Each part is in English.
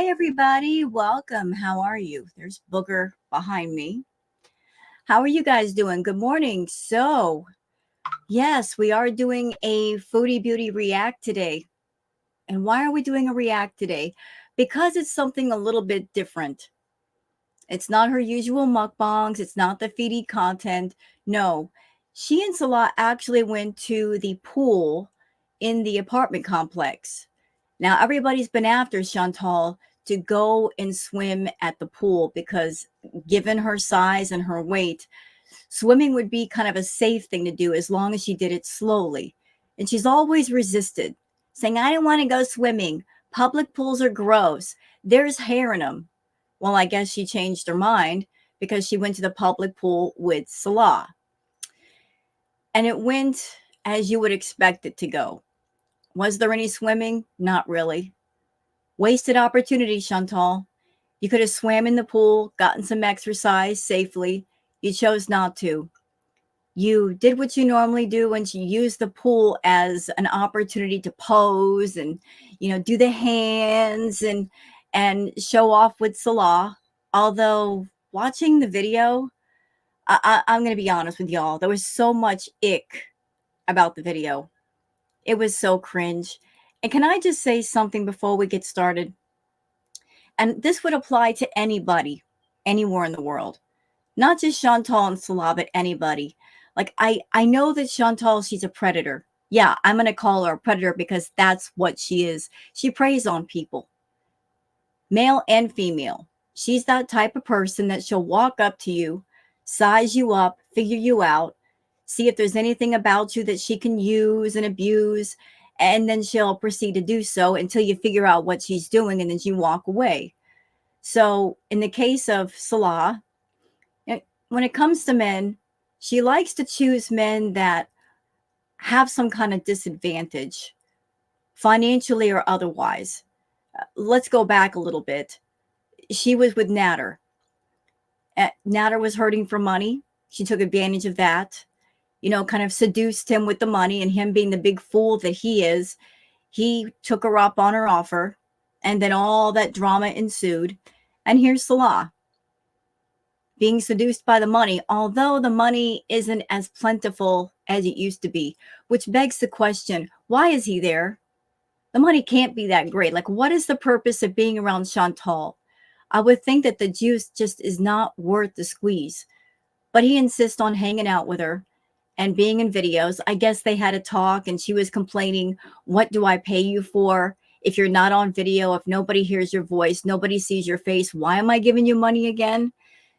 everybody. Welcome. How are you? There's Booger behind me. How are you guys doing? Good morning. Yes, we are doing a Foodie Beauty React today. And why are we doing a React today? Because it's something a little bit different. It's not her usual mukbangs. It's not the feedy content. No, she and Salah actually went to the pool in the apartment complex. Now, everybody's been after Chantal to go and swim at the pool because, given her size and her weight, swimming would be kind of a safe thing to do as long as she did it slowly. And she's always resisted, saying, I don't want to go swimming. Public pools are gross. There's hair in them. Well, I guess she changed her mind because she went to the public pool with Salah. And it went as you would expect it to go. Was there any swimming? Not really. Wasted opportunity, Chantal. You could have swam in the pool, gotten some exercise safely. You chose not to. You did what you normally do and you used the pool as an opportunity to pose and, do the hands and show off with Salah. Although watching the video, I'm going to be honest with y'all, there was so much ick about the video. It was so cringe. And can I just say something before we get started? And this would apply to anybody, anywhere in the world. Not just Chantal and Salah, but anybody. Like, I know that Chantal, she's a predator. Yeah, I'm going to call her a predator because that's what she is. She preys on people, male and female. She's that type of person that she'll walk up to you, size you up, figure you out, see if there's anything about you that she can use and abuse, and then she'll proceed to do so until you figure out what she's doing, and then you walk away. So in the case of Salah, when it comes to men, she likes to choose men that have some kind of disadvantage, financially or otherwise. Let's go back a little bit. She was with Nader. Nader was hurting for money. She took advantage of that, kind of seduced him with the money, and him being the big fool that he is, he took her up on her offer, and then all that drama ensued. And here's Salah being seduced by the money, although the money isn't as plentiful as it used to be, which begs the question, why is he there? The money can't be that great. Like, what is the purpose of being around Chantal? I would think that the juice just is not worth the squeeze. But he insists on hanging out with her and being in videos. I guess they had a talk and she was complaining, what do I pay you for? If you're not on video, if nobody hears your voice, nobody sees your face, why am I giving you money again?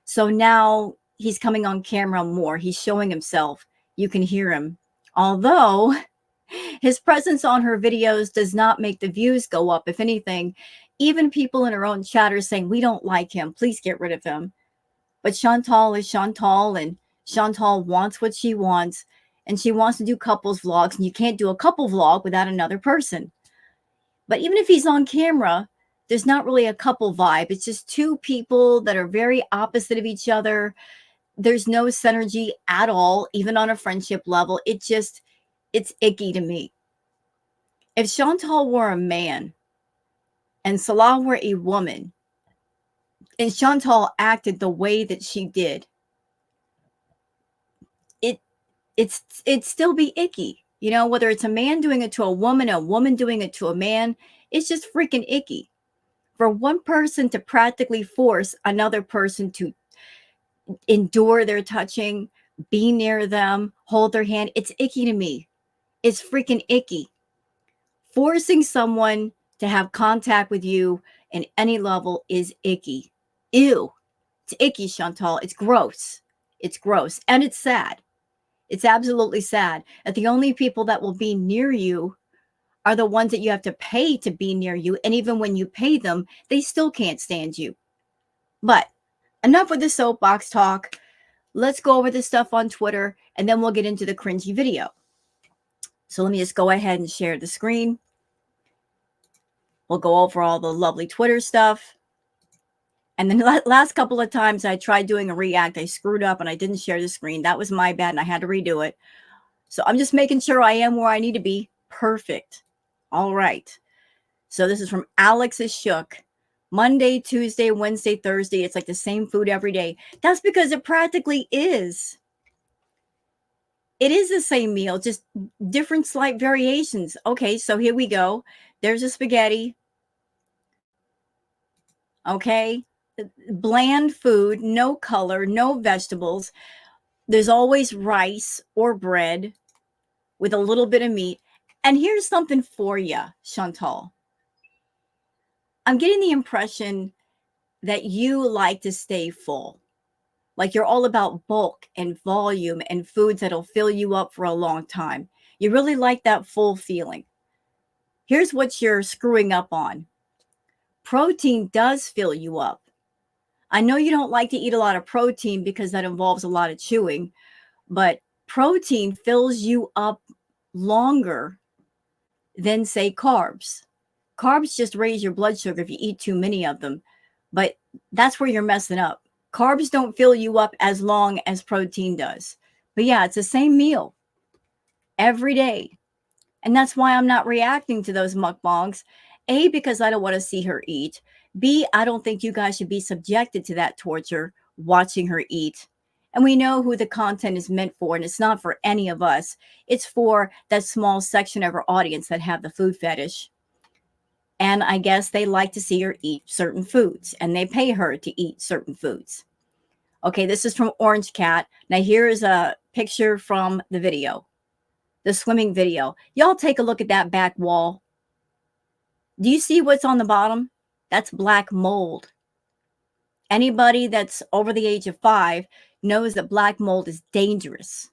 So now he's coming on camera more. He's showing himself. You can hear him. Although his presence on her videos does not make the views go up. If anything, even people in her own chat are saying, we don't like him. Please get rid of him. But Chantal is Chantal, and Chantal wants what she wants, and she wants to do couples vlogs, and you can't do a couple vlog without another person. But even if he's on camera, there's not really a couple vibe. It's just two people that are very opposite of each other. There's no synergy at all, even on a friendship level. It's icky to me. If Chantal were a man and Salah were a woman, and Chantal acted the way that she did, it'd still be icky. Whether it's a man doing it to a woman doing it to a man, it's just freaking icky. For one person to practically force another person to endure their touching, be near them, hold their hand, it's icky to me. It's freaking icky. Forcing someone to have contact with you in any level is icky. Ew. It's icky, Chantal. It's gross. It's gross. And it's sad. It's absolutely sad that the only people that will be near you are the ones that you have to pay to be near you. And even when you pay them, they still can't stand you. But enough with the soapbox talk. Let's go over this stuff on Twitter, and then we'll get into the cringy video. So let me just go ahead and share the screen. We'll go over all the lovely Twitter stuff. And then the last couple of times I tried doing a react, I screwed up and I didn't share the screen. That was my bad and I had to redo it. So I'm just making sure I am where I need to be. Perfect. All right. So this is from Alex is Shook. Monday, Tuesday, Wednesday, Thursday, it's like the same food every day. That's because it practically is. It is the same meal, just different slight variations. Okay, so here we go. There's a spaghetti. Okay. Bland food, no color, no vegetables. There's always rice or bread with a little bit of meat. And here's something for you, Chantal. I'm getting the impression that you like to stay full. Like you're all about bulk and volume and foods that'll fill you up for a long time. You really like that full feeling. Here's what you're screwing up on. Protein does fill you up. I know you don't like to eat a lot of protein because that involves a lot of chewing, but protein fills you up longer than, say, carbs. Carbs just raise your blood sugar if you eat too many of them, but that's where you're messing up. Carbs don't fill you up as long as protein does. But yeah, it's the same meal every day. And that's why I'm not reacting to those mukbangs. A, because I don't want to see her eat. B, I don't think you guys should be subjected to that torture watching her eat. And we know who the content is meant for, and it's not for any of us. It's for that small section of our audience that have the food fetish. And I guess they like to see her eat certain foods, and they pay her to eat certain foods. Okay, this is from Orange Cat. Now here is a picture from the video, the swimming video. Y'all take a look at that back wall. Do you see what's on the bottom? That's black mold. Anybody that's over the age of 5 knows that black mold is dangerous,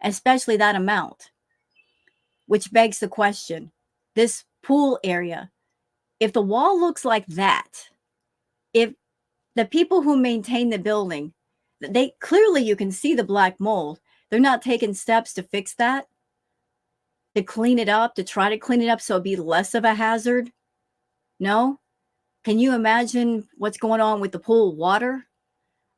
especially that amount, which begs the question, this pool area, if the wall looks like that, if the people who maintain the building, they clearly, you can see the black mold, they're not taking steps to fix that, to clean it up, to try to clean it up so it'd be less of a hazard. No? Can you imagine what's going on with the pool water?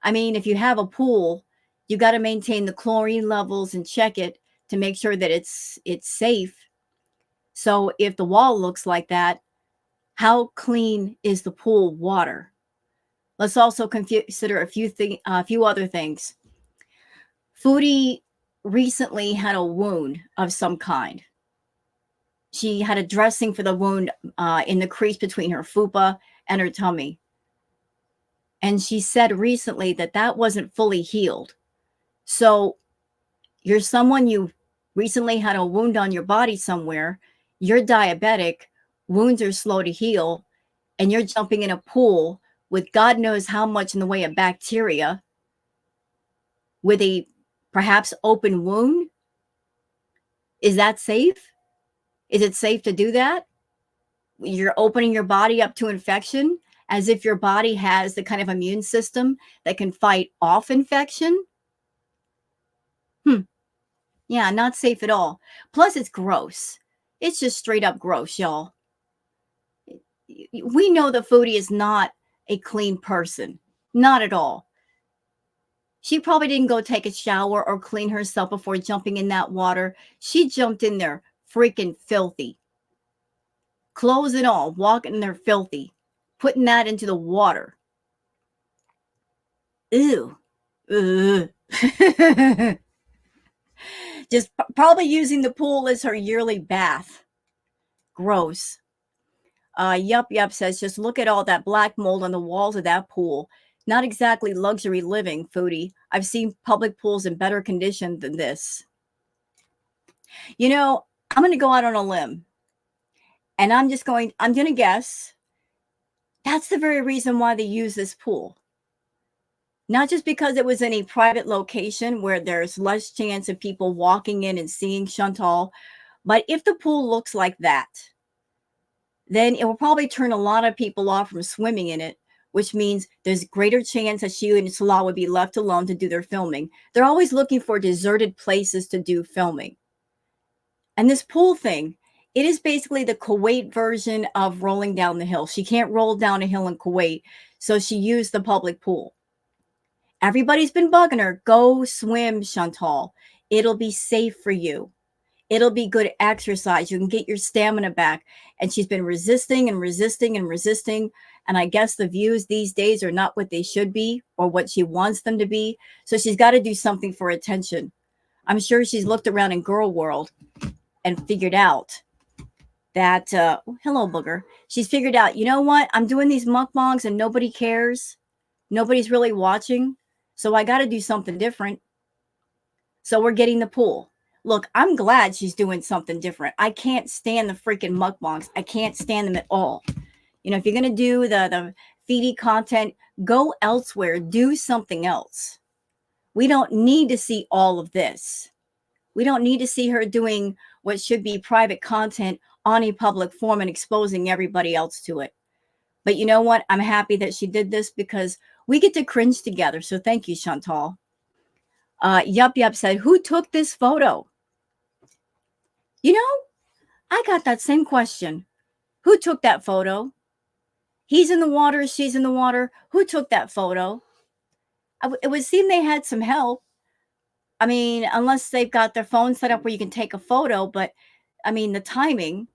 I mean, if you have a pool, you got to maintain the chlorine levels and check it to make sure that it's safe. So if the wall looks like that, how clean is the pool water? Let's also consider a few other things. Foodie recently had a wound of some kind. She had a dressing for the wound in the crease between her fupa and her tummy. And she said recently that that wasn't fully healed. So you're someone, you recently had a wound on your body somewhere, you're diabetic, wounds are slow to heal, and you're jumping in a pool with God knows how much in the way of bacteria with a perhaps open wound. Is that safe? Is it safe to do that? You're opening your body up to infection as if your body has the kind of immune system that can fight off infection. Yeah, not safe at all. Plus, it's gross. It's just straight up gross, y'all. We know that Foodie is not a clean person. Not at all. She probably didn't go take a shower or clean herself before jumping in that water. She jumped in there freaking filthy. Clothes and all, walking there filthy. Putting that into the water. Ew. Ugh. Just probably using the pool as her yearly bath. Gross. Yup says, just look at all that black mold on the walls of that pool. Not exactly luxury living, Foodie. I've seen public pools in better condition than this. You know, I'm going to go out on a limb. And I'm going to guess that's the very reason why they use this pool. Not just because it was in a private location where there's less chance of people walking in and seeing Chantal, but if the pool looks like that, then it will probably turn a lot of people off from swimming in it, which means there's greater chance that she and Salah would be left alone to do their filming. They're always looking for deserted places to do filming. And this pool thing, it is basically the Kuwait version of rolling down the hill. She can't roll down a hill in Kuwait, so she used the public pool. Everybody's been bugging her. Go swim, Chantal. It'll be safe for you. It'll be good exercise. You can get your stamina back. And she's been resisting and resisting and resisting. And I guess the views these days are not what they should be or what she wants them to be. So she's got to do something for attention. I'm sure she's looked around in girl world and figured out that, hello, booger. She's figured out, you know what? I'm doing these mukbangs and nobody cares. Nobody's really watching. So I got to do something different. So we're getting the pool. Look, I'm glad she's doing something different. I can't stand the freaking mukbangs. I can't stand them at all. You know, if you're going to do the feedy content, go elsewhere. Do something else. We don't need to see all of this. We don't need to see her doing what should be private content on a public forum and exposing everybody else to it. But you know what? I'm happy that she did this because we get to cringe together. So thank you, Chantal. Yup said, who took this photo? You know, I got that same question. Who took that photo? He's in the water. She's in the water. Who took that photo? It would seem they had some help. I mean, unless they've got their phone set up where you can take a photo, but I mean, the timing,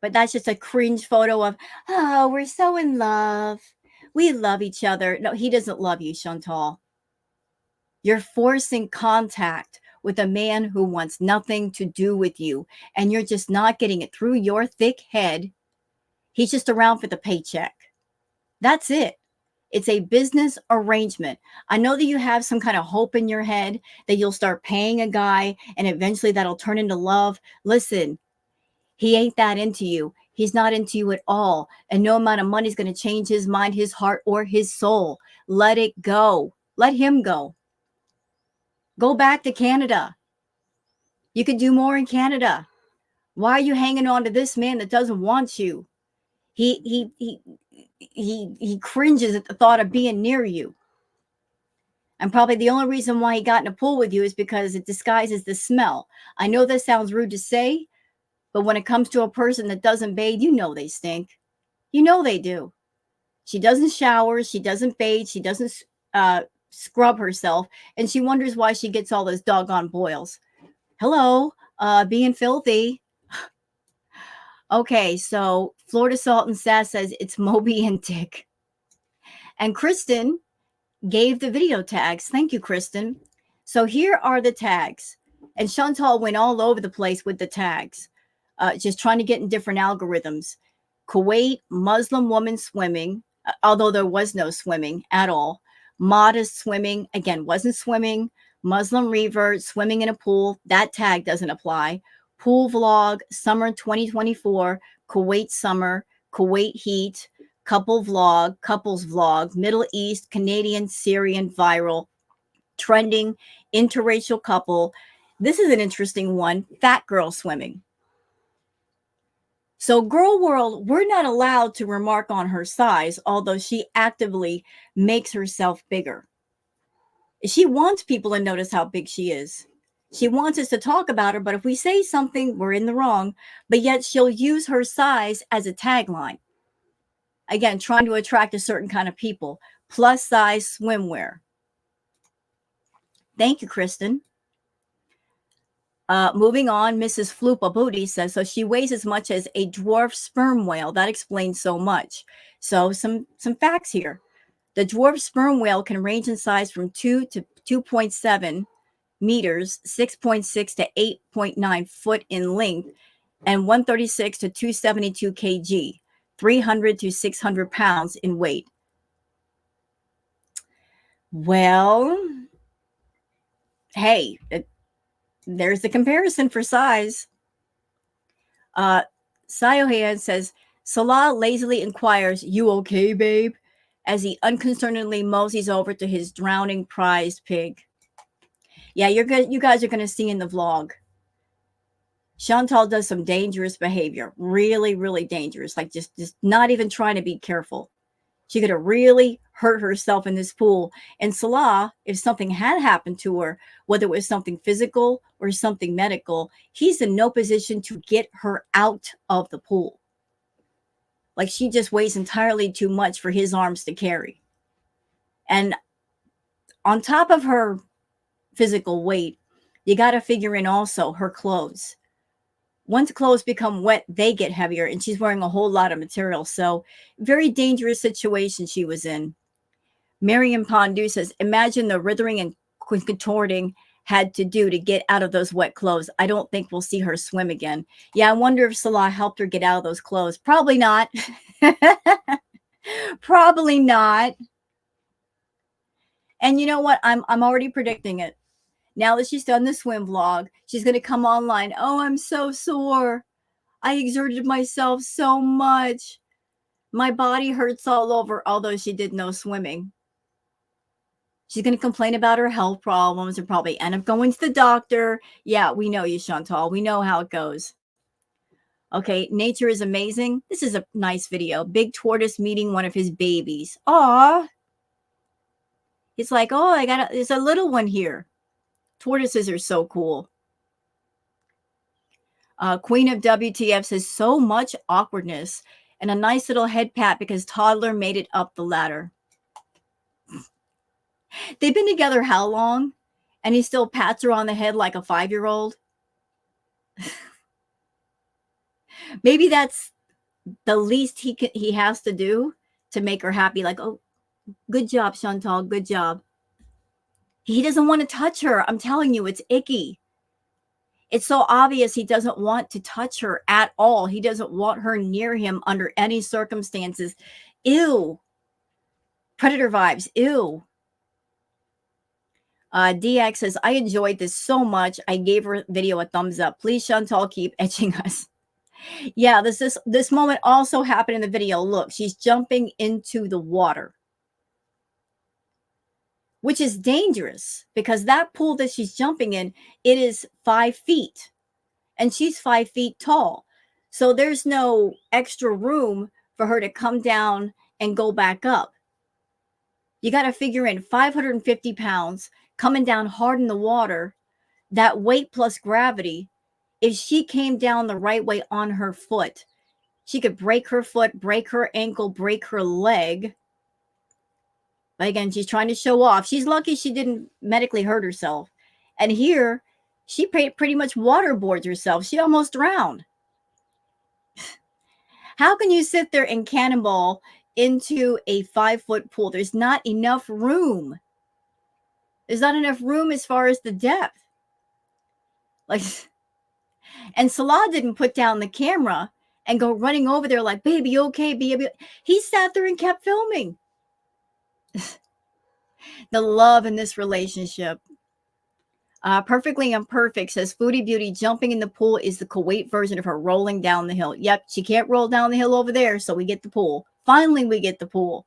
but that's just a cringe photo of, oh, we're so in love. We love each other. No, he doesn't love you, Chantal. You're forcing contact with a man who wants nothing to do with you, and you're just not getting it through your thick head. He's just around for the paycheck. That's it. It's a business arrangement. I know that you have some kind of hope in your head that you'll start paying a guy and eventually that'll turn into love. Listen, he ain't that into you. He's not into you at all. And no amount of money is going to change his mind, his heart, or his soul. Let it go. Let him go. Go back to Canada. You could do more in Canada. Why are you hanging on to this man that doesn't want you? He cringes at the thought of being near you. And probably the only reason why he got in a pool with you is because it disguises the smell. I know this sounds rude to say, but when it comes to a person that doesn't bathe, you know they stink. You know they do. She doesn't shower. She doesn't bathe. She doesn't scrub herself. And she wonders why she gets all those doggone boils. Hello, being filthy. Okay, so Florida Salt and Sass says it's Moby and Dick. And Kristen gave the video tags. Thank you, Kristen. So here are the tags. And Chantal went all over the place with the tags, just trying to get in different algorithms. Kuwait, Muslim woman swimming, although there was no swimming at all. Modest swimming, again, wasn't swimming. Muslim revert, swimming in a pool, that tag doesn't apply. Pool vlog, summer 2024, Kuwait summer, Kuwait heat, couples vlog, Middle East, Canadian, Syrian, viral, trending, interracial couple. This is an interesting one, fat girl swimming. So girl world, we're not allowed to remark on her size, although she actively makes herself bigger. She wants people to notice how big she is. She wants us to talk about her, but if we say something, we're in the wrong. But yet she'll use her size as a tagline. Again, trying to attract a certain kind of people. Plus size swimwear. Thank you, Kristen. Moving on, Mrs. Floopa Booty says, so she weighs as much as a dwarf sperm whale. That explains so much. So some facts here. The dwarf sperm whale can range in size from 2 to 2.7 meters, 6.6 to 8.9 foot in length, and 136 to 272 kg, 300 to 600 pounds in weight. Well, hey, there's the comparison for size. Sayohan says, Salah lazily inquires, you okay, babe? As he unconcernedly moseys over to his drowning prized pig. Yeah, you're good. You guys are going to see in the vlog. Chantal does some dangerous behavior. Really, really dangerous. Like just not even trying to be careful. She could have really hurt herself in this pool. And Salah, if something had happened to her, whether it was something physical or something medical, he's in no position to get her out of the pool. Like she just weighs entirely too much for his arms to carry. And on top of her physical weight, you got to figure in also her clothes. Once clothes become wet, they get heavier, and she's wearing a whole lot of material. So, very dangerous situation she was in. Marion Pondu says, imagine the writhing and contorting had to do to get out of those wet clothes. I don't think we'll see her swim again. Yeah, I wonder if Salah helped her get out of those clothes. Probably not. Probably not. And you know what? I'm already predicting it. Now that she's done the swim vlog, she's going to come online. Oh, I'm so sore. I exerted myself so much. My body hurts all over, although she did no swimming. She's going to complain about her health problems and probably end up going to the doctor. Yeah, we know you, Chantal. We know how it goes. Okay, nature is amazing. This is a nice video. Big tortoise meeting one of his babies. Aw. It's like, oh, there's a little one here. Tortoises are so cool. Queen of WTF says, so much awkwardness and a nice little head pat because toddler made it up the ladder. They've been together how long? And he still pats her on the head like a 5-year-old. Maybe that's the least he has to do to make her happy. Like, oh, good job, Chantal. Good job. He doesn't want to touch her. I'm telling you, it's icky. It's so obvious he doesn't want to touch her at all. He doesn't want her near him under any circumstances. Ew. Predator vibes. Ew. DX says, I enjoyed this so much. I gave her video a thumbs up. Please, Chantal, keep etching us. Yeah, this moment also happened in the video. Look, she's jumping into the water, which is dangerous because that pool that she's jumping in, it is 5 feet and she's 5 feet tall. So there's no extra room for her to come down and go back up. You got to figure in 550 pounds coming down hard in the water, that weight plus gravity. If she came down the right way on her foot, she could break her foot, break her ankle, break her leg. But again, she's trying to show off. She's lucky she didn't medically hurt herself. And here, she pretty much waterboards herself. She almost drowned. How can you sit there and cannonball into a 5-foot pool? There's not enough room. There's not enough room as far as the depth. Like, and Salah didn't put down the camera and go running over there like, baby, okay, baby. He sat there and kept filming. The love in this relationship. Perfectly Imperfect says, Foodie Beauty jumping in the pool is the Kuwait version of her rolling down the hill. Yep, she can't roll down the hill over there, so we get the pool. Finally, we get the pool.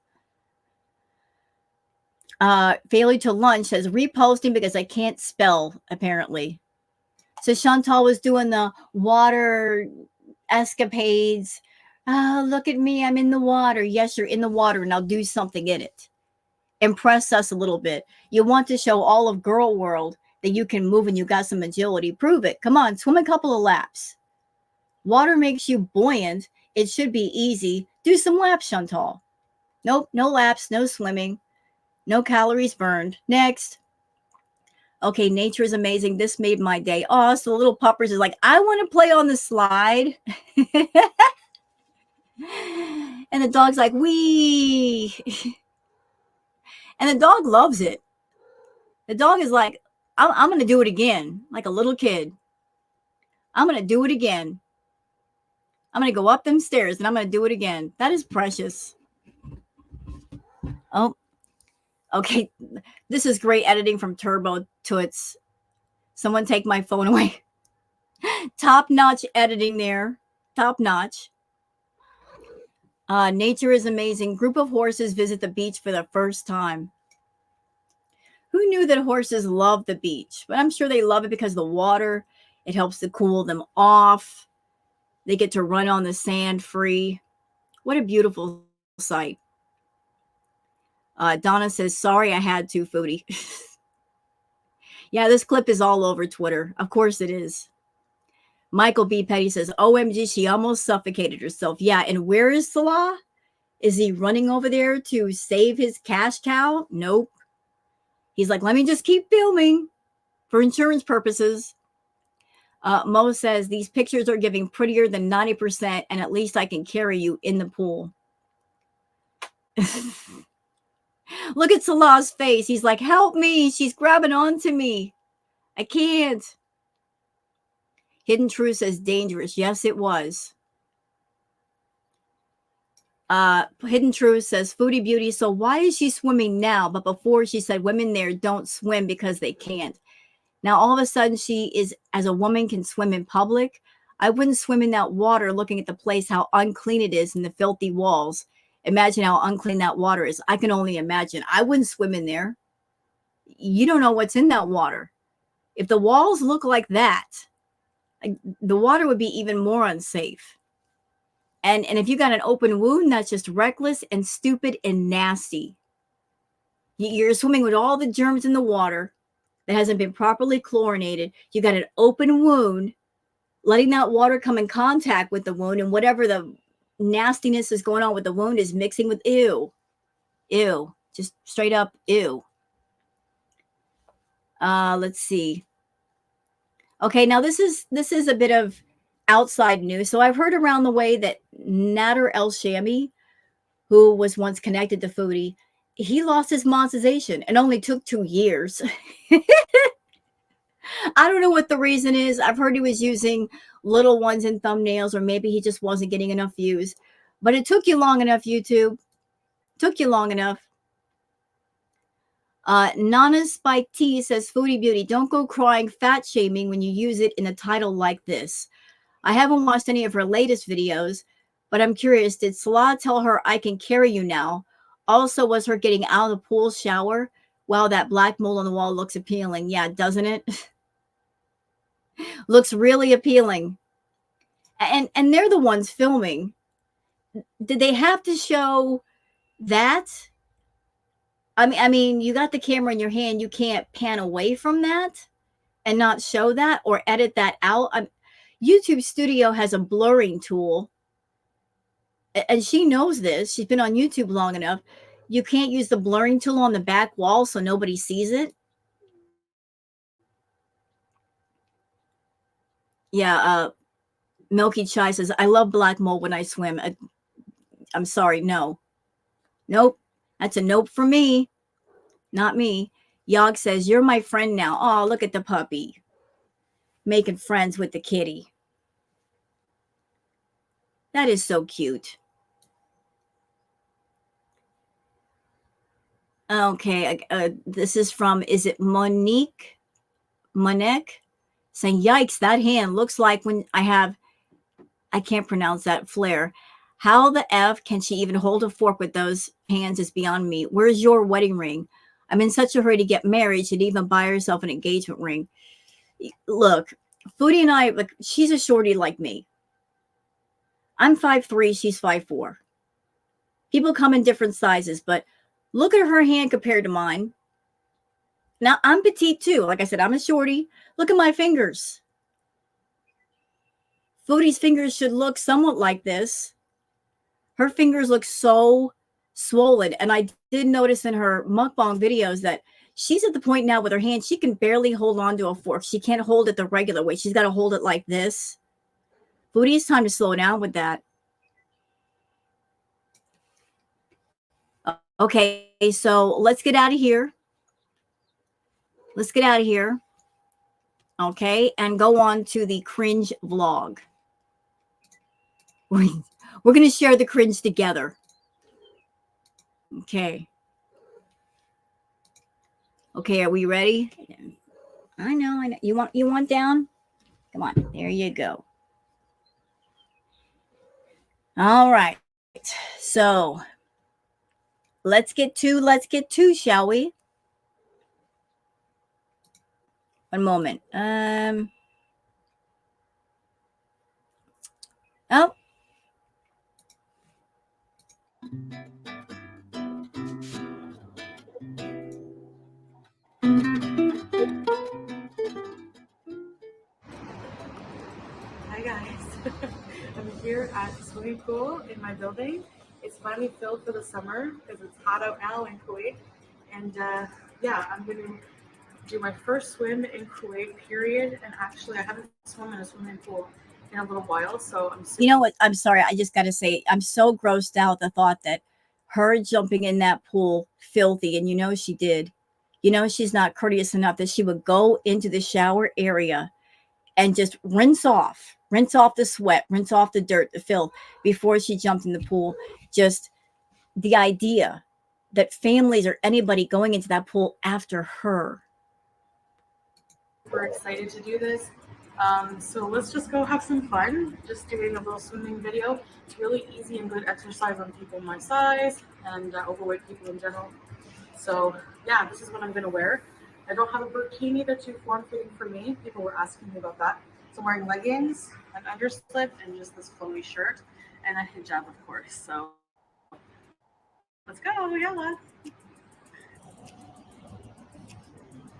Failure to Lunch says, reposting because I can't spell, apparently. So Chantal was doing the water escapades. Oh, look at me. I'm in the water. Yes, you're in the water. Now do something in it. Impress us a little bit. You want to show all of girl world that you can move and you got some agility. Prove it. Come on, swim a couple of laps. Water makes you buoyant. It should be easy. Do some laps, Chantal. Nope, no laps, no swimming. No calories burned. Next. Okay, nature is amazing. This made my day. Oh, so the little puppers is like, I want to play on the slide. And the dog's like, wee. And the dog loves it. The dog is like, I'm going to do it again, like a little kid. I'm going to do it again. I'm going to go up them stairs and I'm going to do it again. That is precious. Oh, okay. This is great editing from Turbo Toots. Someone take my phone away. Top-notch editing there. Top-notch. Nature is amazing. Group of horses visit the beach for the first time. Who knew that horses love the beach? But I'm sure they love it because the water, it helps to cool them off. They get to run on the sand free. What a beautiful sight. Donna says, sorry, I had to, Foodie. Yeah, this clip is all over Twitter. Of course it is. Michael B. Petty says, OMG, she almost suffocated herself. Yeah, and where is Salah? Is he running over there to save his cash cow? Nope. He's like, let me just keep filming for insurance purposes. Mo says, these pictures are giving prettier than 90%, and at least I can carry you in the pool. Look at Salah's face. He's like, help me. She's grabbing onto me. I can't. Hidden Truth says, dangerous. Yes, it was. Hidden Truth says, Foodie Beauty, so why is she swimming now? But before she said women there don't swim because they can't. Now, all of a sudden, she is, as a woman, can swim in public. I wouldn't swim in that water looking at the place, how unclean it is and the filthy walls. Imagine how unclean that water is. I can only imagine. I wouldn't swim in there. You don't know what's in that water. If the walls look like that, the water would be even more unsafe. And if you got an open wound, that's just reckless and stupid and nasty. You're swimming with all the germs in the water that hasn't been properly chlorinated. You got an open wound, letting that water come in contact with the wound, and whatever the nastiness is going on with the wound is mixing with ew. Ew. Just straight up ew. Let's see. Okay, now this is a bit of outside news. So I've heard around the way that Nader El Shami, who was once connected to Foodie, he lost his monetization and only took 2 years. I don't know what the reason is. I've heard he was using little ones in thumbnails, or maybe he just wasn't getting enough views. But it took you long enough, YouTube. Took you long enough. Nana Spike T says, Foodie Beauty, don't go crying fat shaming when you use it in a title like this. I haven't watched any of her latest videos, but I'm curious, did Salah tell her I can carry you now? Also, was her getting out of the pool shower? Wow, that black mole on the wall looks appealing. Yeah, doesn't it? Looks really appealing. And they're the ones filming. Did they have to show that? I mean, you got the camera in your hand. You can't pan away from that and not show that or edit that out. YouTube Studio has a blurring tool, and she knows this. She's been on YouTube long enough. You can't use the blurring tool on the back wall so nobody sees it. Yeah, Milky Chai says, I love black mold when I swim. I'm sorry, no. Nope. That's a nope for me. Not me. Yog says, you're my friend now. Oh, look at the puppy. Making friends with the kitty. That is so cute. Okay, this is from, is it Monique? Saying, yikes, that hand looks like when I can't pronounce that, flare. How the F can she even hold a fork with those hands is beyond me. Where's your wedding ring? I'm in such a hurry to get married. She'd even buy herself an engagement ring. Look, Foodie and I, like, she's a shorty like me. I'm 5'3", she's 5'4". People come in different sizes, but look at her hand compared to mine. Now, I'm petite too. Like I said, I'm a shorty. Look at my fingers. Foodie's fingers should look somewhat like this. Her fingers look so swollen. And I did notice in her mukbang videos that she's at the point now with her hand, she can barely hold on to a fork. She can't hold it the regular way. She's got to hold it like this. Foodie, it's time to slow down with that. Okay, so let's get out of here. Let's get out of here. Okay, and go on to the cringe vlog. We're going to share the cringe together. Okay. Okay, are we ready? I know. You want down? Come on. There you go. All right. So, let's get to, shall we? One moment. Oh. Hi guys, I'm here at the swimming pool in my building. It's finally filled for the summer because it's hot out now in Kuwait. And yeah, I'm going to do my first swim in Kuwait, period. And actually, I haven't swum in a swimming pool in a little while, so I'm super. You know what? I'm sorry. I just got to say, I'm so grossed out the thought that her jumping in that pool filthy, and you know she did. You know she's not courteous enough that she would go into the shower area and just rinse off the sweat, rinse off the dirt, the filth before she jumped in the pool. Just the idea that families or anybody going into that pool after her. Super excited to do this. So let's just go have some fun. Just doing a little swimming video. It's really easy and good exercise on people my size and overweight people in general. So yeah, this is what I'm gonna wear. I don't have a bikini that's too form-fitting for me. People were asking me about that. So I'm wearing leggings, an underslip, and just this flowy shirt, and a hijab, of course. So let's go, yalla.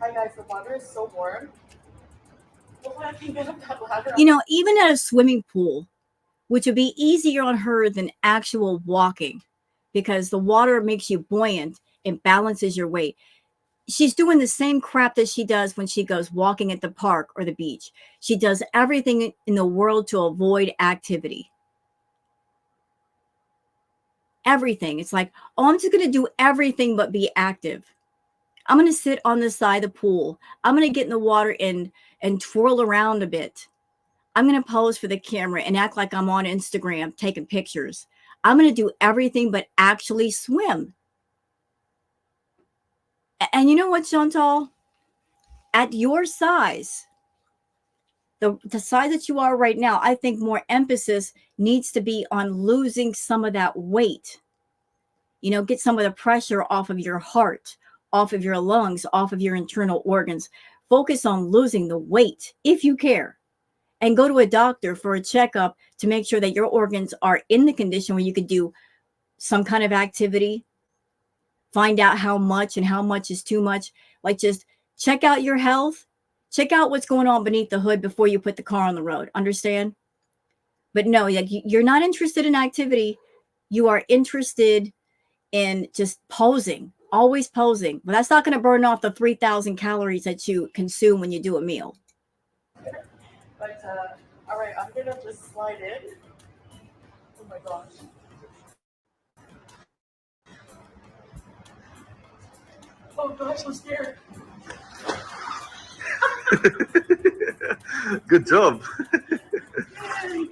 Hi guys, the water is so warm. Hopefully I can get up that ladder. You know, even at a swimming pool, which would be easier on her than actual walking because the water makes you buoyant and balances your weight. She's doing the same crap that she does when she goes walking at the park or the beach. She does everything in the world to avoid activity. Everything. It's like, oh, I'm just going to do everything but be active. I'm going to sit on the side of the pool. I'm going to get in the water and twirl around a bit. I'm going to pose for the camera and act like I'm on Instagram taking pictures. I'm going to do everything but actually swim. And you know what, Chantal? At your size, the size that you are right now, I think more emphasis needs to be on losing some of that weight. You know, get some of the pressure off of your heart, off of your lungs, off of your internal organs. Focus on losing the weight if you care. And go to a doctor for a checkup to make sure that your organs are in the condition where you could do some kind of activity. Find out how much and how much is too much. Like just check out your health. Check out what's going on beneath the hood before you put the car on the road. Understand? But no, like you're not interested in activity. You are interested in just posing, always posing. But that's not going to burn off the 3,000 calories that you consume when you do a meal. But all right, I'm gonna just slide in. Oh my gosh. Oh gosh, I'm scared. Good job. Yay.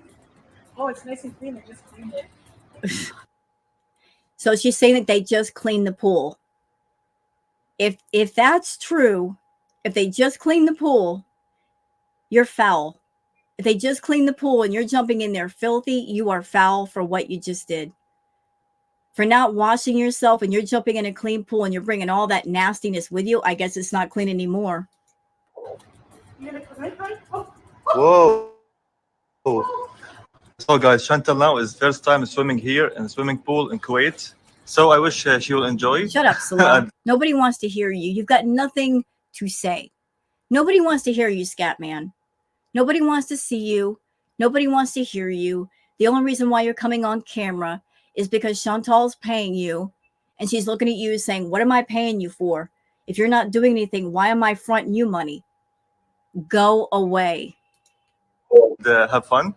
Oh, it's nice and clean. I just cleaned it. So she's saying that they just cleaned the pool. If that's true, if they just cleaned the pool, you're foul. If they just cleaned the pool and you're jumping in there filthy, you are foul for what you just did. For not washing yourself and you're jumping in a clean pool and you're bringing all that nastiness with you, I guess it's not clean anymore. You gonna come in, honey? Oh. Whoa. So guys, Chantal now is first time swimming here in a swimming pool in Kuwait. So I wish she will enjoy. Shut up, Salah. Nobody wants to hear you. You've got nothing to say. Nobody wants to hear you, Scat Man. Nobody wants to see you. Nobody wants to hear you. The only reason why you're coming on camera is because Chantal's paying you and she's looking at you saying, what am I paying you for? If you're not doing anything, why am I fronting you money? Go away. Have fun.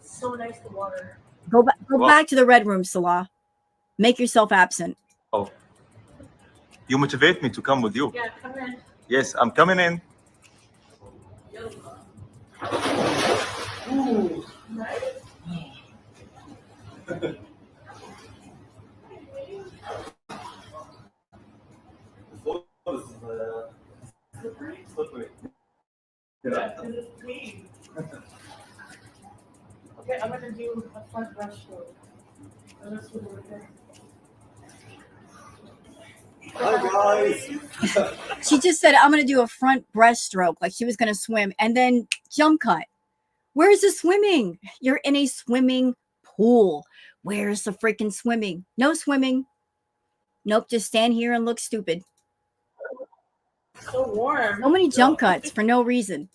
So nice, the water. Go back to the red room, Salah. Make yourself absent. Oh, you motivate me to come with you. Yeah, come in. Yes, I'm coming in. Ooh, nice. Slippery. Yeah, because it's clean. Okay, I'm gonna do a front breaststroke. Hi guys. She just said, I'm going to do a front breaststroke, like she was going to swim, and then jump cut. Where's the swimming? You're in a swimming pool. Where's the freaking swimming? No swimming. Nope, just stand here and look stupid. So warm. So many jump cuts for no reason.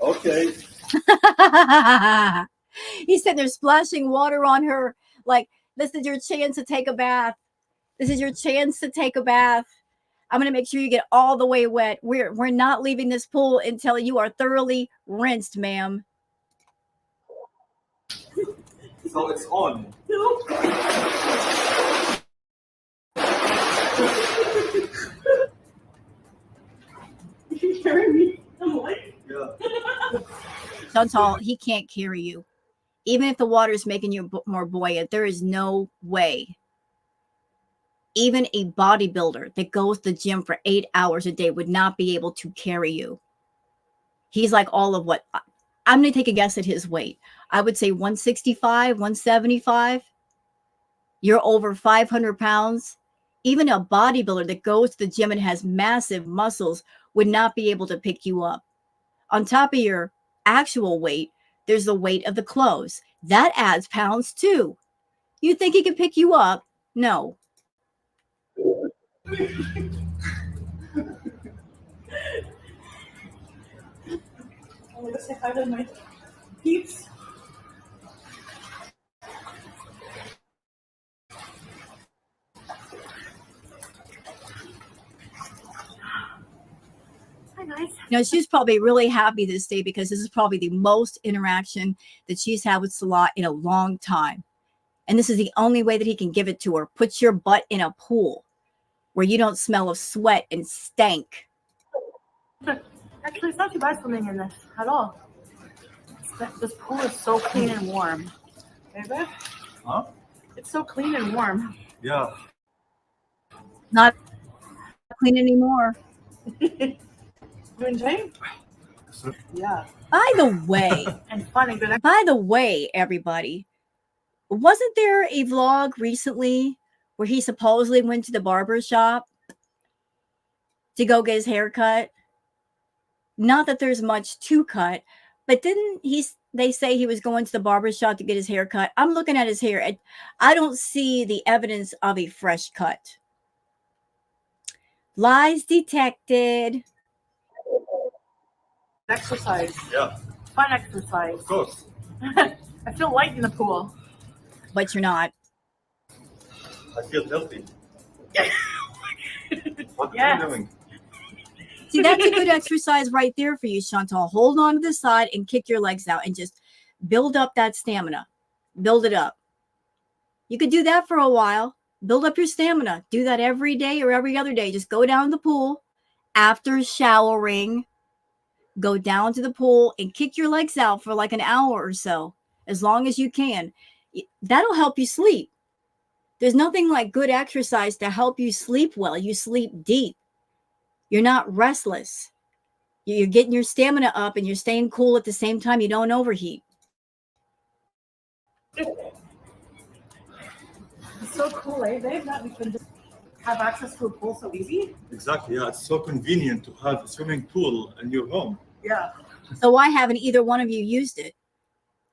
Okay. He's sitting there splashing water on her. Like, this is your chance to take a bath. This is your chance to take a bath. I'm going to make sure you get all the way wet. We're not leaving this pool until you are thoroughly rinsed, ma'am. So it's on. You carry me? I'm like, Yeah. Chantal, he can't carry you. Even if the water is making you more buoyant, there is no way. Even a bodybuilder that goes to the gym for 8 hours a day would not be able to carry you. He's like all of what? I'm going to take a guess at his weight. I would say 165, 175. You're over 500 pounds. Even a bodybuilder that goes to the gym and has massive muscles would not be able to pick you up. On top of your actual weight, there's the weight of the clothes. That adds pounds too. You think he can pick you up? No. I'm gonna say hi to my peeps. Hi, guys. You know, she's probably really happy this day because this is probably the most interaction that she's had with Salah in a long time. And this is the only way that he can give it to her. Put your butt in a pool where you don't smell of sweat and stank. Actually, it's not too bad swimming in this at all. This pool is so clean and warm. Baby? Huh? It's so clean and warm. Yeah. Not clean anymore. You enjoying? Yeah. By the way, And fun and good. everybody, wasn't there a vlog recently where he supposedly went to the barber shop to go get his hair cut? Not that there's much to cut, but didn't they say he was going to the barber shop to get his hair cut? I'm looking at his hair. I don't see the evidence of a fresh cut. Lies detected. Exercise. Yeah. Fun exercise. Of course. I feel light in the pool. But you're not. I feel healthy. What Yes. are you doing? See, that's a good exercise right there for you, Chantal. Hold on to the side and kick your legs out and just build up that stamina. Build it up. You could do that for a while. Build up your stamina. Do that every day or every other day. Just go down to the pool after showering. Go down to the pool and kick your legs out for like an hour or so, as long as you can. That'll help you sleep. There's nothing like good exercise to help you sleep well. You sleep deep. You're not restless. You're getting your stamina up and you're staying cool at the same time. You don't overheat. It's so cool, eh, babe, that we can just have access to a pool so easy. Exactly. Yeah. It's so convenient to have a swimming pool in your home. Yeah. So why haven't either one of you used it?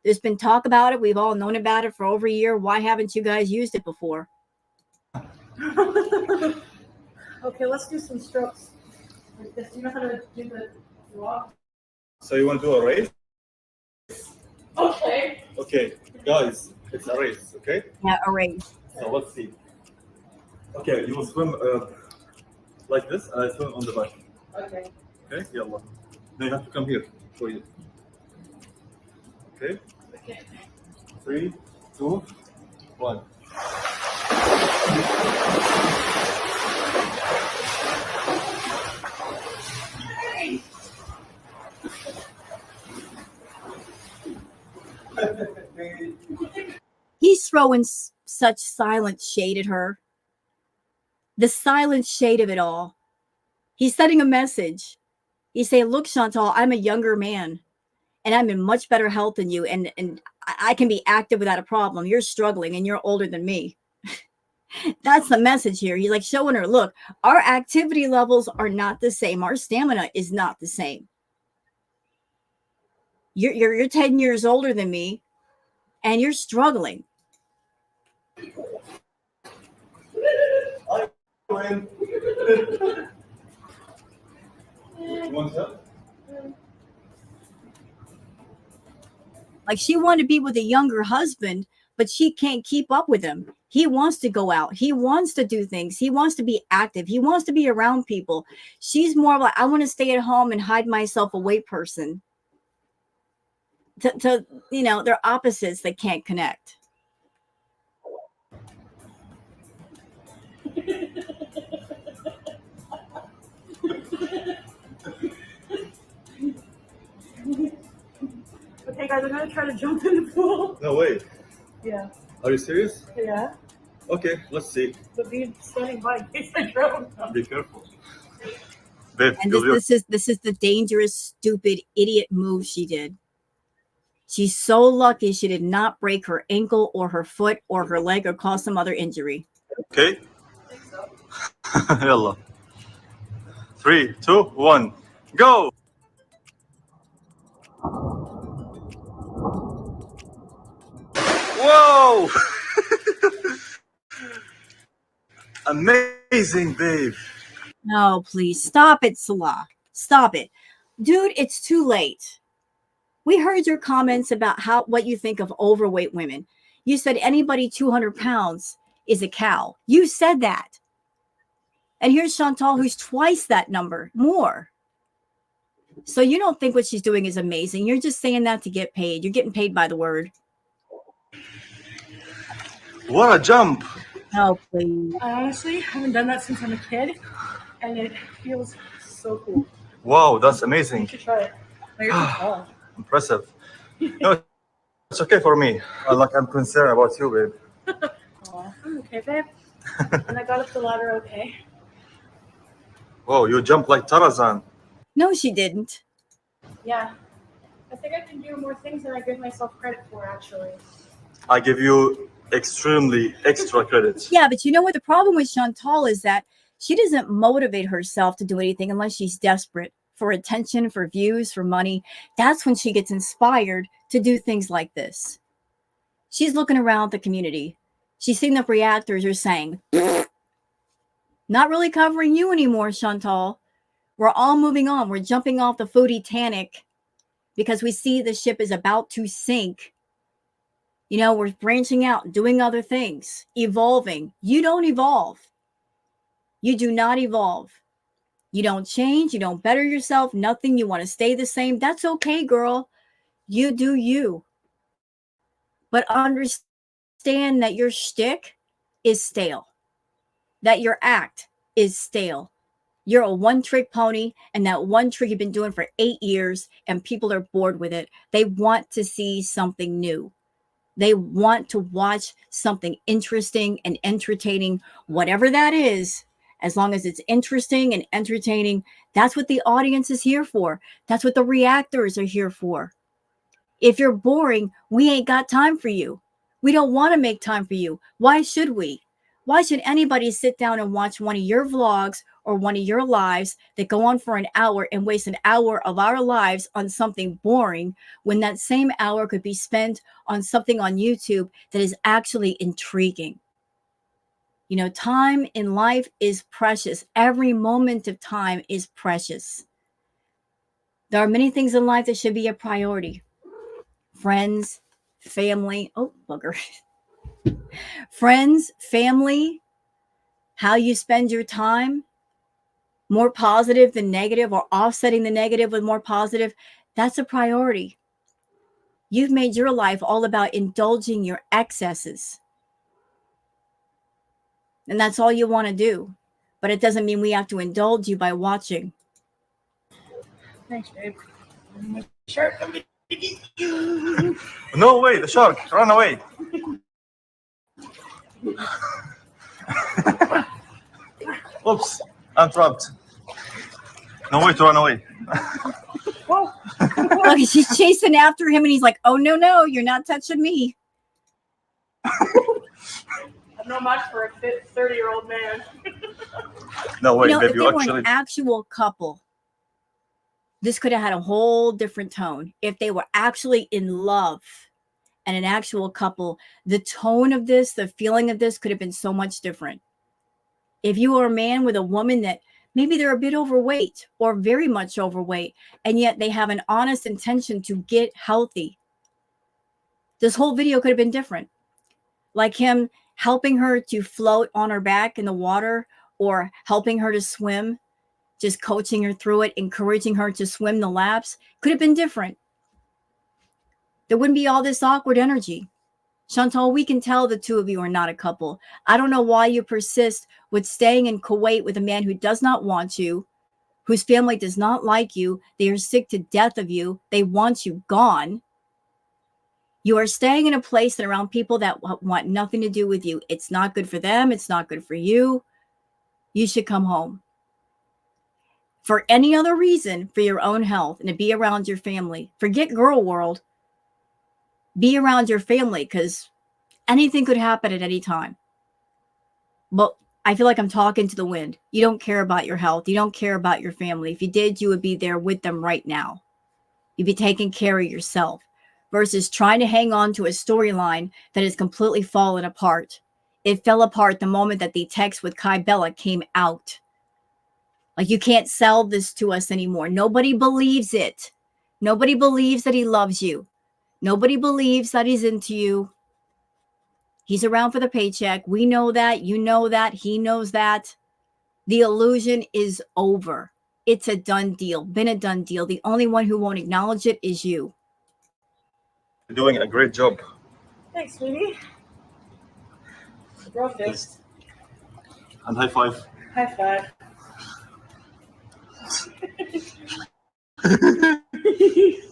There's been talk about it. We've all known about it for over a year. Why haven't you guys used it before? Okay, let's do some strokes. Like this. You know how to do the walk? So you want to do a race? Okay. Okay, guys, it's a race. Okay. Yeah, a race. So let's see. Okay, you will swim like this, and I swim on the back. Okay. Okay, yalla. Now you have to come here for you. Okay. Okay. 3, 2, 1. He's throwing such silent shade at her. The silent shade of it all. He's sending a message. He's saying, look, Chantal, I'm a younger man and I'm in much better health than you. And I can be active without a problem. You're struggling and you're older than me. That's the message here. He's like showing her, look, our activity levels are not the same. Our stamina is not the same. You're 10 years older than me and you're struggling. I win. You want help? Like she wanted to be with a younger husband, but she can't keep up with him. He wants to go out. He wants to do things. He wants to be active. He wants to be around people. She's more like, I want to stay at home and hide myself away person. To they're opposites that can't connect. Okay, guys, I'm gonna try to jump in the pool. No way. Yeah. Are you serious? Yeah. Okay, let's see. But be standing by in case I drown. Be careful. Babe, And you'll be this is the dangerous, stupid, idiot move she did. She's so lucky she did not break her ankle or her foot or her leg or cause some other injury. okay. Yalla. 3, 2, 1, go! Whoa! Amazing, babe. No, please stop it, Salah. Stop it. Dude, it's too late. We heard your comments about what you think of overweight women. You said anybody 200 pounds is a cow. You said that. And here's Chantal, who's twice that number, more. So you don't think what she's doing is amazing. You're just saying that to get paid. You're getting paid by the word. What a jump! Oh, please. I honestly haven't done that since I'm a kid, and it feels so cool. Wow, that's You amazing. should try it. No, you're too tall. Impressive. No, it's okay for me. I'm concerned about you, babe. Aw, I'm okay, babe. And I got up the ladder okay. Whoa, you jump like Tarzan. No, she didn't. Yeah. I think I can do more things than I give myself credit for, actually. I give you extremely extra credit. Yeah, but you know what? The problem with Chantal is that she doesn't motivate herself to do anything unless she's desperate for attention, for views, for money. That's when she gets inspired to do things like this. She's looking around the community. She's seeing the reactors are saying, not really covering you anymore, Chantal. We're all moving on. We're jumping off the Fraudy Titanic because we see the ship is about to sink. We're branching out, doing other things, evolving. You don't evolve. You do not evolve. You don't change. You don't better yourself. Nothing. You want to stay the same. That's okay, girl. You do you. But understand that your shtick is stale, that your act is stale. You're a one-trick pony, and that one trick you've been doing for 8 years, and people are bored with it. They want to see something new. They want to watch something interesting and entertaining, whatever that is. As long as it's interesting and entertaining, that's what the audience is here for. That's what the reactors are here for. If you're boring, we ain't got time for you. We don't want to make time for you. Why should we? Why should anybody sit down and watch one of your vlogs or one of your lives that go on for an hour and waste an hour of our lives on something boring when that same hour could be spent on something on YouTube that is actually intriguing? Time in life is precious. Every moment of time is precious. There are many things in life that should be a priority. Friends, family. Oh, bugger. Friends, family, how you spend your time, more positive than negative, or offsetting the negative with more positive. That's a priority. You've made your life all about indulging your excesses. And that's all you want to do. But it doesn't mean we have to indulge you by watching. Thanks, babe. Shark, I'm gonna get you. No way, the shark, run away. Oops, I'm trapped. No way to run away. Whoa. Look, she's chasing after him and he's like, oh, no, you're not touching me. I'm no match for a fit 30-year-old man. No way, If babe, they you were actually... an actual couple, this could have had a whole different tone. If they were actually in love and an actual couple, the tone of this, the feeling of this could have been so much different. If you are a man with a woman that maybe they're a bit overweight or very much overweight, and yet they have an honest intention to get healthy, This whole video could have been different. Like him helping her to float on her back in the water, or helping her to swim, just coaching her through it, encouraging her to swim the laps. Could have been different. There wouldn't be all this awkward energy. Chantal, we can tell the two of you are not a couple. I don't know why you persist with staying in Kuwait with a man who does not want you, whose family does not like you. They are sick to death of you. They want you gone. You are staying in a place and around people that want nothing to do with you. It's not good for them. It's not good for you. You should come home. For any other reason, for your own health and to be around your family. Forget girl world. Be around your family, because anything could happen at any time. But I feel like I'm talking to the wind. You don't care about your health. You don't care about your family. If you did, you would be there with them right now. You'd be taking care of yourself versus trying to hang on to a storyline that has completely fallen apart. It fell apart the moment that the text with Kai Bella came out. Like, you can't sell this to us anymore. Nobody believes it. Nobody believes that he loves you. Nobody believes that he's into you. He's around for the paycheck. We know that. You know that. He knows that. The illusion is over. It's a done deal. Been a done deal. The only one who won't acknowledge it is you. You're doing a great job. Thanks, sweetie. Bro fist. And high five. High five.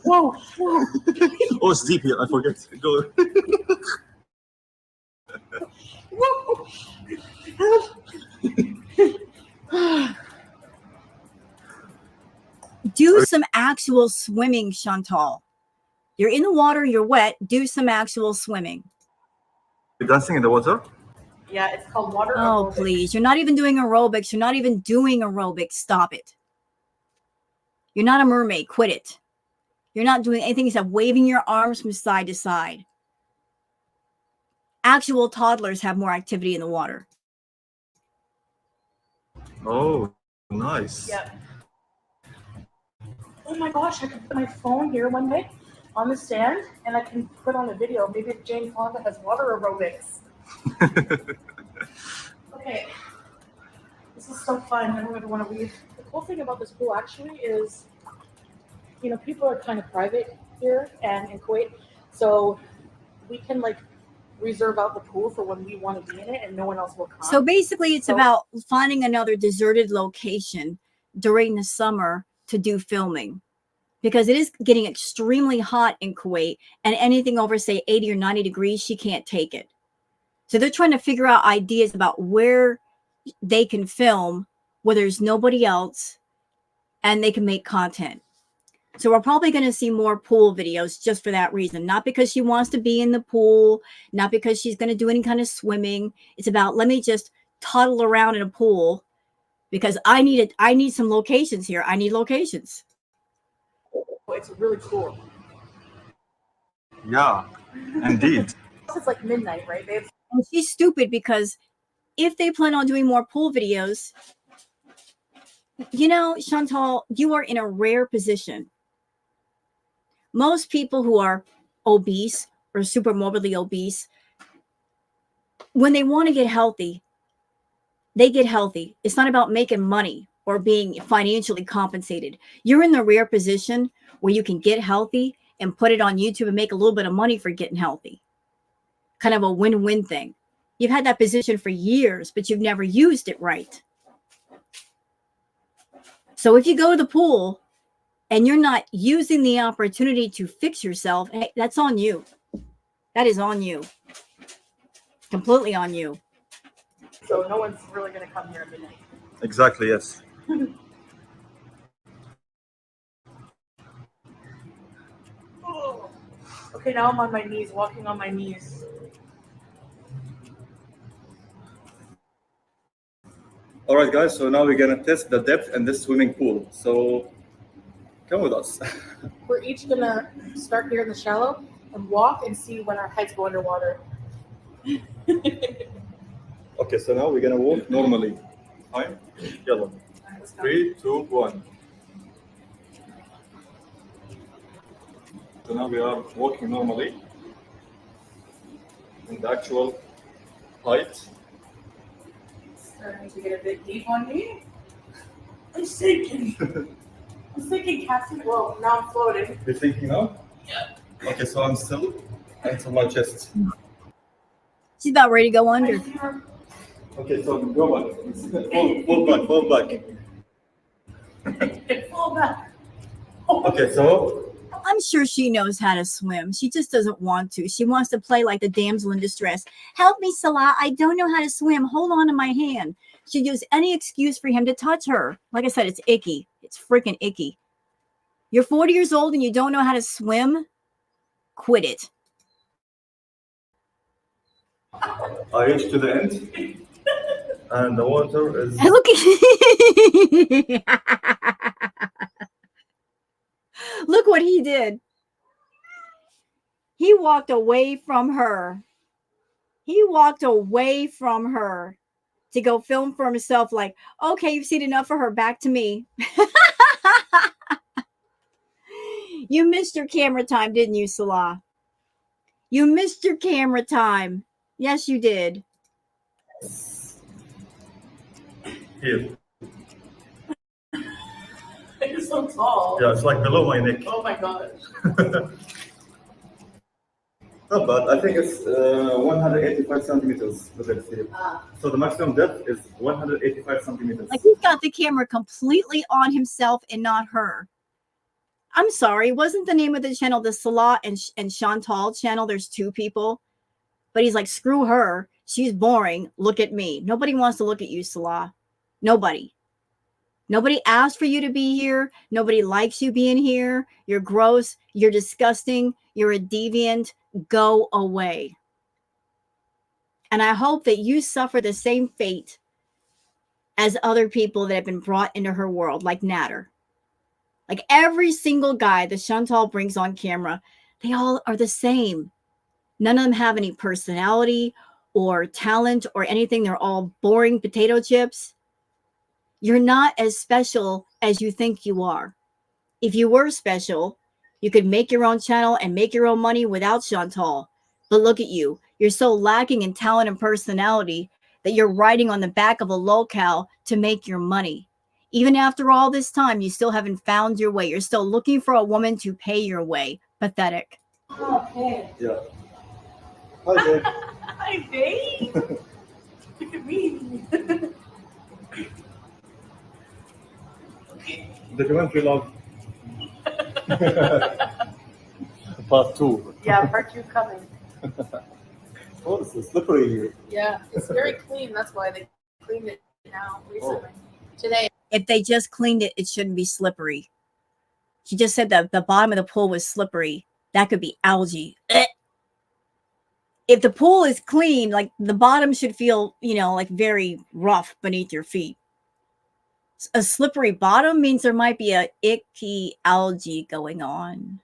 Whoa, whoa. Oh, it's deep here. I forget. Go. Whoa. Do some actual swimming, Chantal. You're in the water, you're wet. Do some actual swimming. You're dancing in the water? Yeah, it's called water Oh, aerobics. please. You're not even doing aerobics. You're not even doing aerobics. Stop it. You're not a mermaid. Quit it. You're not doing anything except waving your arms from side to side. Actual toddlers have more activity in the water. Oh, nice. Yeah. Oh my gosh, I could put my phone here one day on the stand and I can put on a video. Maybe if Jane Fonda has water aerobics. Okay. This is so fun. I don't ever want to leave. The cool thing about this pool actually is, you know, people are kind of private here and in Kuwait. So we can like reserve out the pool for when we want to be in it and no one else will come. So basically, it's about finding another deserted location during the summer to do filming, because it is getting extremely hot in Kuwait, and anything over, say, 80 or 90 degrees, she can't take it. So they're trying to figure out ideas about where they can film where there's nobody else and they can make content. So we're probably going to see more pool videos just for that reason. Not because she wants to be in the pool, not because she's going to do any kind of swimming. It's about, let me just toddle around in a pool because I need some locations here. I need locations. It's really cool. Yeah, indeed. It's like midnight, right, babe? And she's stupid because if they plan on doing more pool videos, you know, Chantal, you are in a rare position. Most people who are obese or super morbidly obese, when they want to get healthy, they get healthy. It's not about making money or being financially compensated. You're in the rare position where you can get healthy and put it on YouTube and make a little bit of money for getting healthy. Kind of a win-win thing. You've had that position for years, but you've never used it right. So if you go to the pool and you're not using the opportunity to fix yourself, hey, that's on you. That is on you. Completely on you. So no one's really going to come here at midnight. Exactly, yes. Oh. Okay, now I'm on my knees, walking on my knees. All right, guys. So now we're going to test the depth in this swimming pool. So come with us. We're each going to start here in the shallow and walk and see when our heads go underwater. Okay, so now we're going to walk normally. Fine? Yellow. 3, 2, 1. So now we are walking normally. in the actual height. Starting to get a bit deep on me. I'm sinking. I'm sinking, Captain. Well, now I'm floating. You're thinking now? Yeah. Okay, so I'm still until my chest. She's about ready to go I under. just hear her. Okay, so go back. Fall back, fall back. Fall back. Okay, so I'm sure she knows how to swim. She just doesn't want to. She wants to play like the damsel in distress. Help me, Salah. I don't know how to swim. Hold on to my hand. She'd use any excuse for him to touch her. Like I said, it's icky. It's freaking icky. You're 40 years old and you don't know how to swim? Quit it. I reached to the end, and the water is. Look at Look what he did. He walked away from her. He walked away from her to go film for himself, like, okay, you've seen enough of her, back to me. You missed your camera time, didn't you, Salah? You missed your camera time. Yes, you did. Here. You're so tall. Yeah, it's like below my neck. Oh my gosh. Not bad. I think it's 185 centimeters. The depth here. So the maximum depth is 185 centimeters. Like, he's got the camera completely on himself and not her. I'm sorry, wasn't the name of the channel the Salah and Chantal channel? There's two people. But he's like, screw her. She's boring. Look at me. Nobody wants to look at you, Salah. Nobody. Nobody asked for you to be here. Nobody likes you being here. You're gross. You're disgusting. You're a deviant. Go away. And I hope that you suffer the same fate as other people that have been brought into her world, like Natter. Like every single guy that Chantal brings on camera, they all are the same. None of them have any personality or talent or anything. They're all boring potato chips. You're not as special as you think you are. If you were special, you could make your own channel and make your own money without Chantal. But look at you. You're so lacking in talent and personality that you're riding on the back of a locale to make your money. Even after all this time, you still haven't found your way. You're still looking for a woman to pay your way. Pathetic. Okay. Yeah. Hi, Dave. Hi, babe. Look at me. Documentary love. Part 2. Yeah, part 2 coming. Oh, it's so slippery here. Yeah, it's very clean. That's why they cleaned it now recently. Today. If they just cleaned it, it shouldn't be slippery. She just said that the bottom of the pool was slippery. That could be algae. If the pool is clean, like the bottom should feel, like very rough beneath your feet. A slippery bottom means there might be a icky algae going on.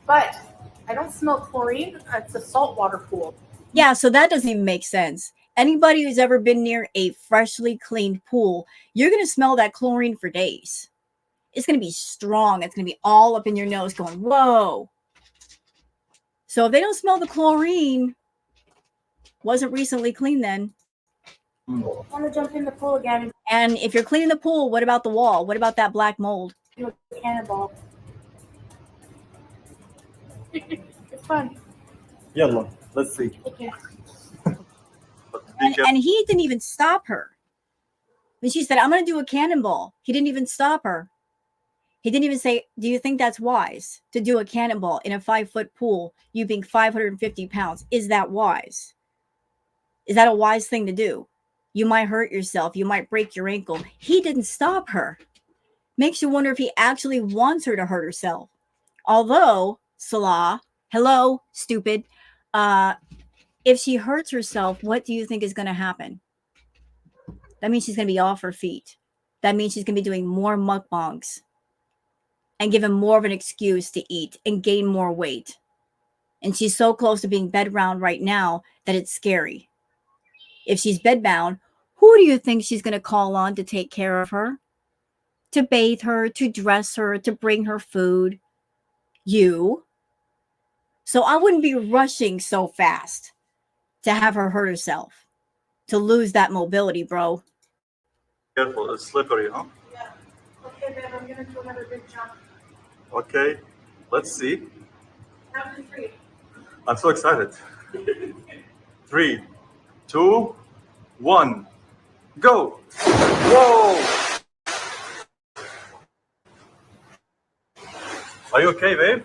But I don't smell chlorine. It's a saltwater pool. Yeah, so that doesn't even make sense. Anybody who's ever been near a freshly cleaned pool, you're going to smell that chlorine for days. It's going to be strong. It's going to be all up in your nose going, whoa. So if they don't smell the chlorine, wasn't recently cleaned then. I want to jump in the pool again. And if you're cleaning the pool, what about the wall? What about that black mold? Do a cannonball. It's fun. Yalla, let's see. Okay. And he didn't even stop her. When she said, I'm going to do a cannonball, he didn't even stop her. He didn't even say, do you think that's wise to do a cannonball in a 5-foot pool, you being 550 pounds? Is that wise? Is that a wise thing to do? You might hurt yourself. You might break your ankle. He didn't stop her. Makes you wonder if he actually wants her to hurt herself. Although, Salah, hello, stupid. If she hurts herself, what do you think is going to happen? That means she's going to be off her feet. That means she's going to be doing more mukbangs and give him more of an excuse to eat and gain more weight. And she's so close to being bedbound right now that it's scary. If she's bedbound, who do you think she's going to call on to take care of her? To bathe her, to dress her, to bring her food? You. So I wouldn't be rushing so fast to have her hurt herself, to lose that mobility, bro. Careful, it's slippery, huh? Yeah. Okay, babe, I'm gonna do another big jump. Okay, let's see. Count to 3. I'm so excited. 3, 2, 1, go! Whoa! Are you okay, babe?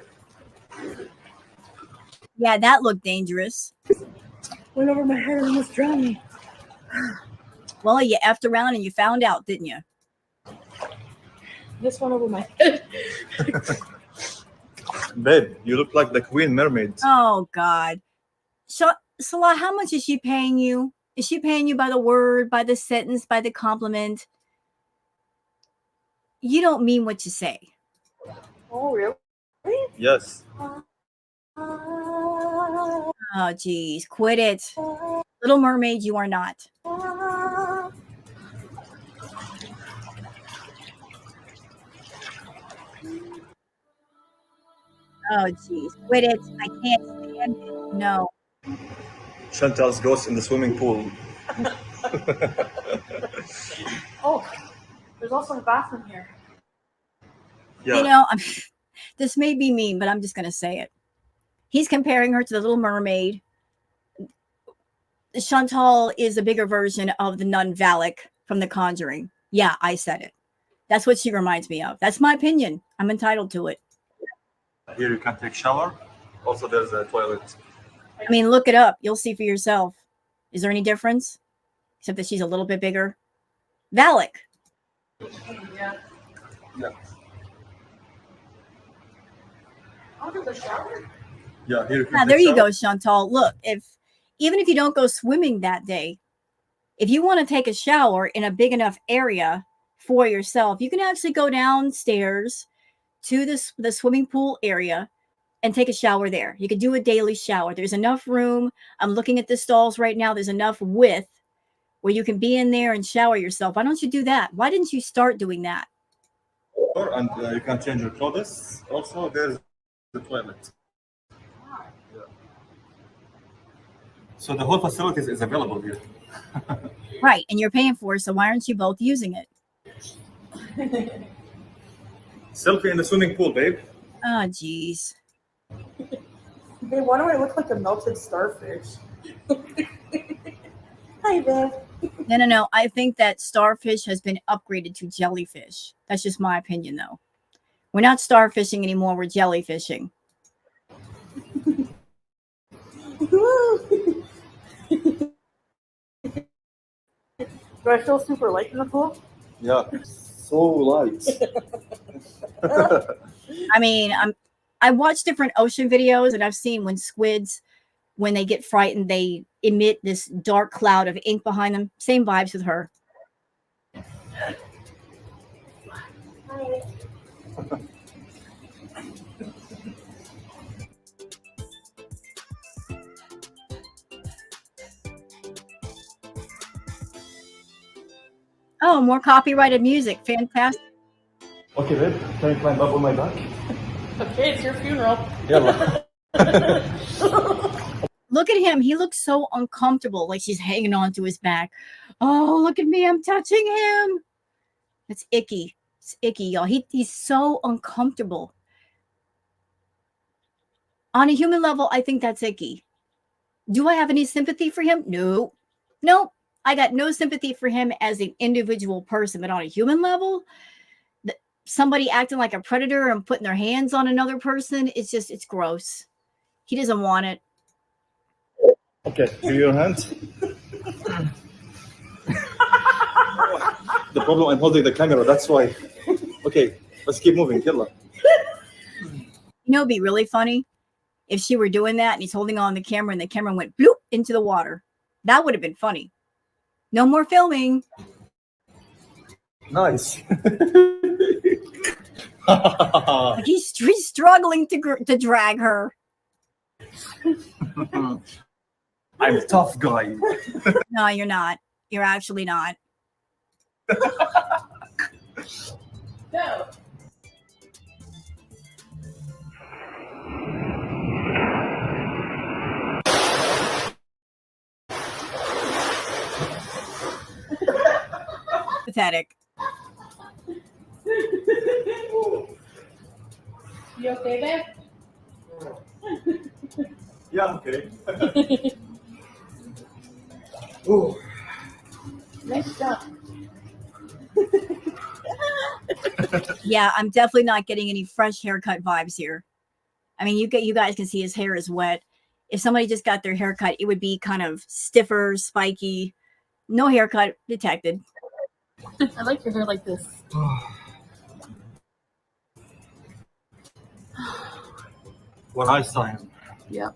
Yeah, that looked dangerous. Went over my head and almost drowned me. Well, you effed around and you found out, didn't you? This went over my head. Babe, you look like the Queen Mermaid. Oh, God. Salah, how much is she paying you? Is she paying you by the word, by the sentence, by the compliment? You don't mean what you say. Oh, really? Yes. Oh, geez. Quit it. Little Mermaid, you are not. Oh, geez. Quit it. I can't stand it. No. Chantal's ghost in the swimming pool. Oh, there's also a bathroom here. Yeah. You know, this may be mean, but I'm just going to say it. He's comparing her to the Little Mermaid. Chantal is a bigger version of the nun Valak from The Conjuring. Yeah, I said it. That's what she reminds me of. That's my opinion. I'm entitled to it. Here you can take shower. Also, there's a toilet. I mean, look it up. You'll see for yourself. Is there any difference? Except that she's a little bit bigger. Valak. Yeah. Yeah. I'll do the shower. Yeah, here you can Yeah, take there you shower. go, Chantal. Look, even if you don't go swimming that day, if you want to take a shower in a big enough area for yourself, you can actually go downstairs to the swimming pool area and take a shower there. You could do a daily shower. There's enough room. I'm looking at the stalls right now. There's enough width where you can be in there and shower yourself. Why don't you do that? Why didn't you start doing that? And you can change your clothes. Also, there's the toilet. Yeah. So the whole facilities is available here. Right. And you're paying for it. So why aren't you both using it? Selfie in the swimming pool, babe. Oh, geez. Babe, why do I look like a melted starfish? Hi, babe. No. I think that starfish has been upgraded to jellyfish. That's just my opinion, though. We're not starfishing anymore. We're jellyfishing. Do I feel super light in the pool? Yeah. So light. I mean, I watch different ocean videos, and I've seen when squids, when they get frightened, they emit this dark cloud of ink behind them. Same vibes with her. Oh, more copyrighted music. Fantastic. Okay, babe. Can you climb up on my back? Okay, it's your funeral. Yeah. Look at him. He looks so uncomfortable, like she's hanging on to his back. Oh, look at me. I'm touching him. It's icky. It's icky, y'all. He's so uncomfortable. On a human level, I think that's icky. Do I have any sympathy for him? No. Nope. I got no sympathy for him as an individual person, but on a human level, somebody acting like a predator and putting their hands on another person, it's gross. He doesn't want it. Okay, give your hand. The problem, I'm holding the camera, that's why. Okay, let's keep moving. Yalla. You know, it'd be really funny if she were doing that and he's holding on the camera and the camera went bloop into the water. That would have been funny. No more filming. Nice. Like he's struggling to drag her. I'm a tough guy. No, you're not. You're actually not. No. pathetic. You okay, babe? Yeah, okay. Ooh. Nice job. Yeah, I'm definitely not getting any fresh haircut vibes here. I mean, you guys can see his hair is wet. If somebody just got their haircut, it would be kind of stiffer, spiky. No haircut detected. I like your hair like this. What I saw him. Yeah.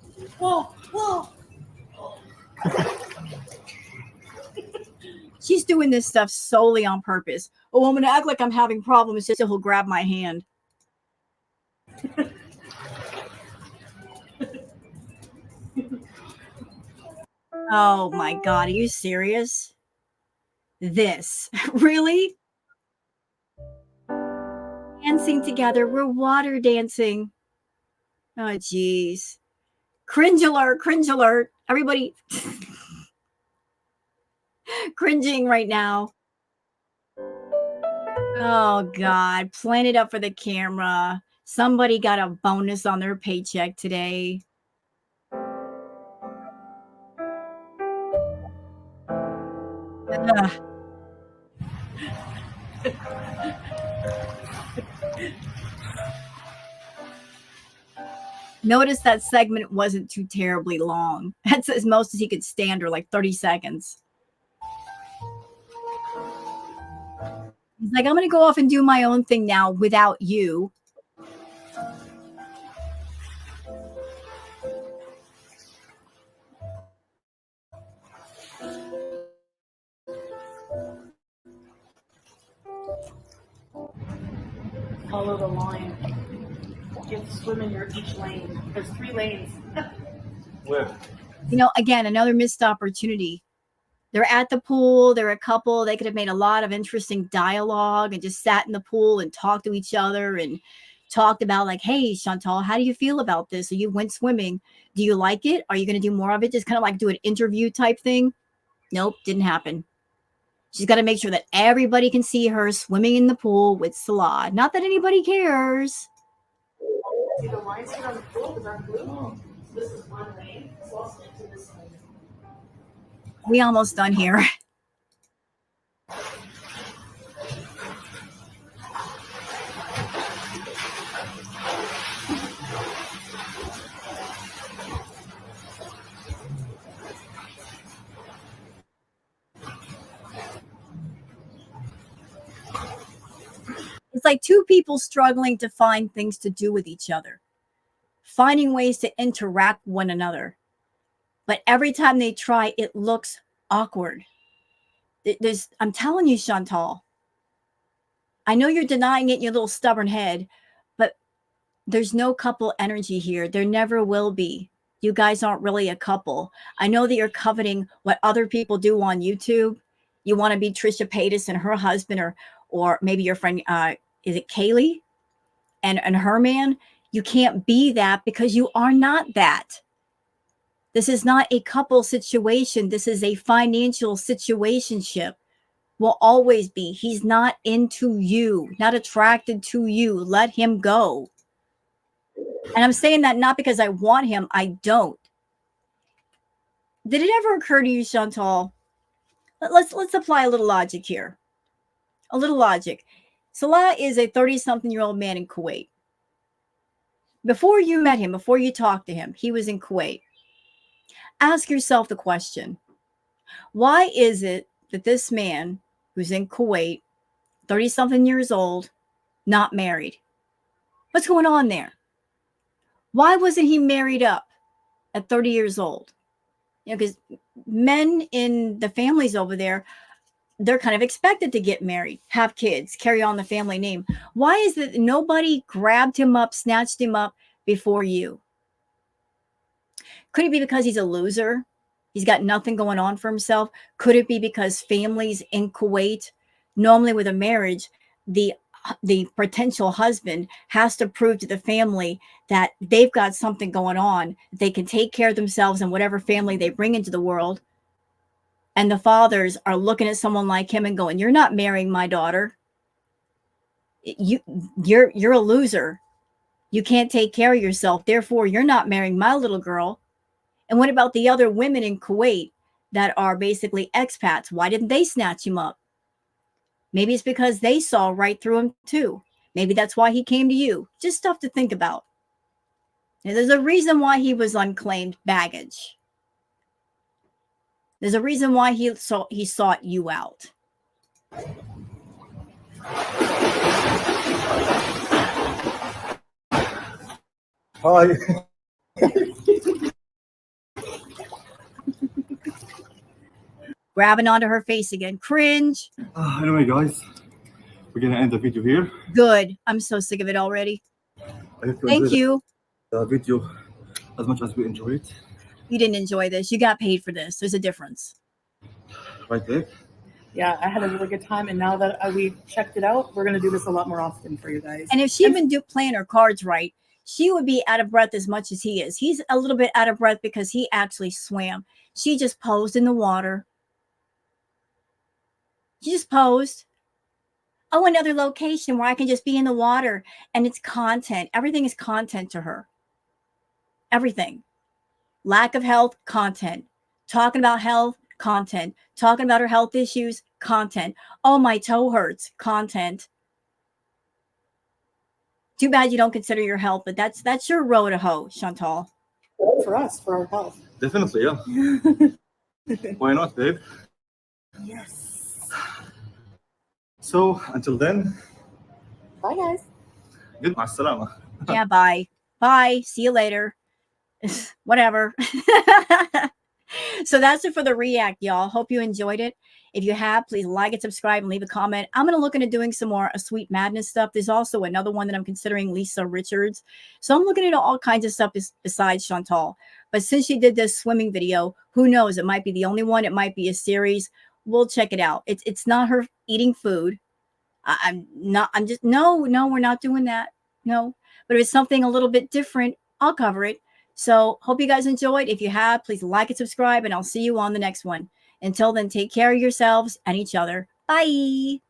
She's doing this stuff solely on purpose. Oh, I'm going to act like I'm having problems just so he'll grab my hand. Oh my God, are you serious? This, really? Dancing together, we're water dancing. Oh, geez. Cringe alert, cringe alert. Everybody cringing right now. Oh God, plan it up for the camera. Somebody got a bonus on their paycheck today. Ugh. Notice that segment wasn't too terribly long. That's as most as he could stand, or like 30 seconds. He's like, I'm going to go off and do my own thing now without you. Follow the line. You have to swim in each lane. There's 3 lanes. Where? You know, again, another missed opportunity. They're at the pool. They're a couple. They could have made a lot of interesting dialogue and just sat in the pool and talked to each other and talked about like, hey, Chantal, how do you feel about this? So you went swimming. Do you like it? Are you going to do more of it? Just kind of like do an interview type thing. Nope, didn't happen. She's got to make sure that everybody can see her swimming in the pool with Salah. Not that anybody cares. See, the lines here on the pool is blue. So this is 1 lane. So I'll stick to this lane. We almost done here. It's like two people struggling to find things to do with each other, finding ways to interact with one another. But every time they try, it looks awkward. I'm telling you, Chantal, I know you're denying it in your little stubborn head, but there's no couple energy here. There never will be. You guys aren't really a couple. I know that you're coveting what other people do on YouTube. You want to be Trisha Paytas and her husband, or maybe your friend, is it Kaylee and her man? You can't be that because you are not that. This is not a couple situation. This is a financial situationship. Will always be. He's not into you, not attracted to you. Let him go. And I'm saying that not because I want him. I don't. Did it ever occur to you, Chantal? Let's apply a little logic here. A little logic. Salah is a 30-something-year-old man in Kuwait. Before you met him, before you talked to him, he was in Kuwait. Ask yourself the question, why is it that this man who's in Kuwait, 30-something years old, not married? What's going on there? Why wasn't he married up at 30 years old? You know, because men in the families over there, they're kind of expected to get married, have kids, carry on the family name. Why is it nobody grabbed him up, snatched him up before you? Could it be because he's a loser? He's got nothing going on for himself? Could it be because families in Kuwait, normally with a marriage, the potential husband has to prove to the family that they've got something going on. They can take care of themselves and whatever family they bring into the world. And the fathers are looking at someone like him and going, "You're not marrying my daughter. You're a loser. You can't take care of yourself. Therefore, you're not marrying my little girl." And what about the other women in Kuwait that are basically expats? Why didn't they snatch him up? Maybe it's because they saw right through him too. Maybe that's why he came to you. Just stuff to think about. Now, there's a reason why he was unclaimed baggage. There's a reason why he sought you out. Hi. Grabbing onto her face again. Cringe. Anyway, guys, we're gonna end the video here. Good. I'm so sick of it already. I hope you Thank enjoyed you. the video as much as we enjoyed it. You didn't enjoy this. You got paid for this. There's a difference. Right there. Yeah, I had a really good time, and now that we checked it out, we're gonna do this a lot more often for you guys. And if she even do playing her cards right, she would be out of breath as much as he is. He's a little bit out of breath because he actually swam. She just posed in the water. She just posed. Oh, another location where I can just be in the water and it's content. Everything is content to her. Everything. Lack of health, content. Talking about health, content. Talking about her health issues, content. Oh, my toe hurts, content. Too bad you don't consider your health, but that's your road to hoe, Chantal. For us, for our health. Definitely, yeah. Why not, babe? Yes. So until then, Bye, guys. good. مع السلامة. Yeah, bye. Bye. See you later. Whatever. So that's it for the react, y'all. Hope you enjoyed it. If you have, please like and subscribe and leave a comment. I'm going to look into doing some more Sweet Madness stuff. There's also another one that I'm considering, Lisa Richards. So I'm looking into all kinds of stuff besides Chantal. But since she did this swimming video, who knows? It might be the only one. It might be a series. We'll check it out. It's not her eating food. No, we're not doing that. No, but if it's something a little bit different, I'll cover it. So hope you guys enjoyed. If you have, please like and subscribe, and I'll see you on the next one. Until then, take care of yourselves and each other. Bye.